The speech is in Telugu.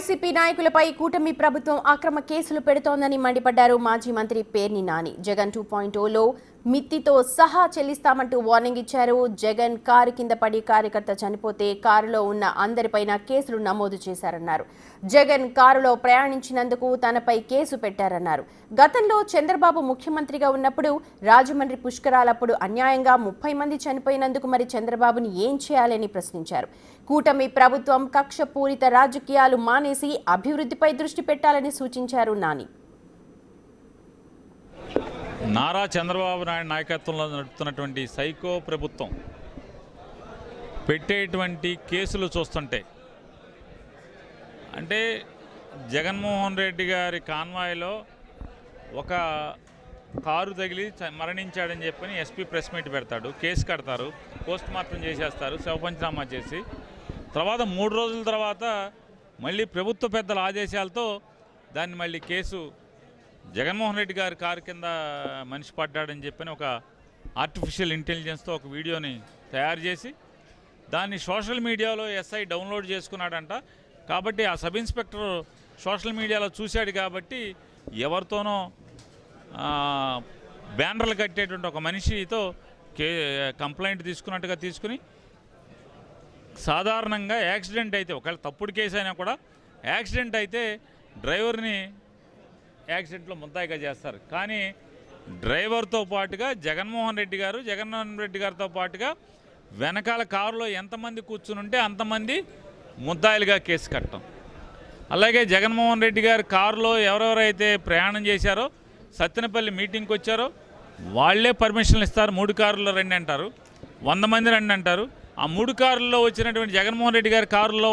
వైసీపీ నాయకులపై కూటమి ప్రభుత్వం అక్రమ కేసులు పెడుతోందని మండిపడ్డారు మాజీ మంత్రి పేర్ని నాని. జగన్ 2.0లో మిత్తితో సహా చెల్లిస్తామంటూ వార్నింగ్ ఇచ్చారు. జగన్ కారు కింద పడి కార్యకర్త చనిపోతే కారులో ఉన్న అందరిపైన కేసులు నమోదు చేశారన్నారు. జగన్ కారులో ప్రయాణించినందుకు తనపై కేసు పెట్టారన్నారు. గతంలో చంద్రబాబు ముఖ్యమంత్రిగా ఉన్నప్పుడు రాజమండ్రి పుష్కరాలప్పుడు అన్యాయంగా 30 మంది చనిపోయినందుకు మరి చంద్రబాబుని ఏం చేయాలని ప్రశ్నించారు. కూటమి ప్రభుత్వం కక్షపూరిత రాజకీయాలు మానేసి అభివృద్ధిపై దృష్టి పెట్టాలని సూచించారు నాని. నారా చంద్రబాబు నాయుడు నాయకత్వంలో నడుపుతున్నటువంటి సైకో ప్రభుత్వం పెట్టేటువంటి కేసులు చూస్తుంటే అంటే జగన్మోహన్ రెడ్డి గారి కాన్వాయ్లో ఒక కారు తగిలి మరణించాడని చెప్పని ఎస్పీ ప్రెస్ మీట్ పెడతాడు, కేసు కడతారు, పోస్ట్ మార్టం చేసేస్తారు, శవపంచనామా చేసి తర్వాత 3 రోజుల తర్వాత మళ్ళీ ప్రభుత్వ పెద్దల ఆదేశాలతో దాన్ని మళ్ళీ కేసు జగన్మోహన్ రెడ్డి గారి కారు కింద మనిషి పడ్డాడని చెప్పని ఒక ఆర్టిఫిషియల్ ఇంటెలిజెన్స్తో ఒక వీడియోని తయారు చేసి దాన్ని సోషల్ మీడియాలో ఎస్ఐ డౌన్లోడ్ చేసుకున్నాడంట. కాబట్టి ఆ సబ్ ఇన్స్పెక్టర్ సోషల్ మీడియాలో చూశాడు కాబట్టి ఎవరితోనో బ్యానర్లు కట్టేటువంటి ఒక మనిషితో కంప్లైంట్ తీసుకున్నట్టుగా తీసుకుని సాధారణంగా యాక్సిడెంట్ అయితే ఒకవేళ తప్పుడు కేసు అయినా కూడా యాక్సిడెంట్ అయితే డ్రైవర్ని యాక్సిడెంట్లో ముద్దాయిగా చేస్తారు. కానీ డ్రైవర్తో పాటుగా జగన్మోహన్ రెడ్డి గారితో పాటుగా వెనకాల కారులో ఎంతమంది కూర్చుని ఉంటే అంతమంది ముద్దాయిలుగా కేసు కట్టడం. అలాగే జగన్మోహన్ రెడ్డి గారి కారులో ఎవరెవరైతే ప్రయాణం చేశారో సత్తెనపల్లి మీటింగ్కి వచ్చారో వాళ్లే పర్మిషన్లు ఇస్తారు. 3 కారుల్లో రండి అంటారు, 100 మంది రండి అంటారు. ఆ 3 కారుల్లో వచ్చినటువంటి జగన్మోహన్ రెడ్డి గారి కారులో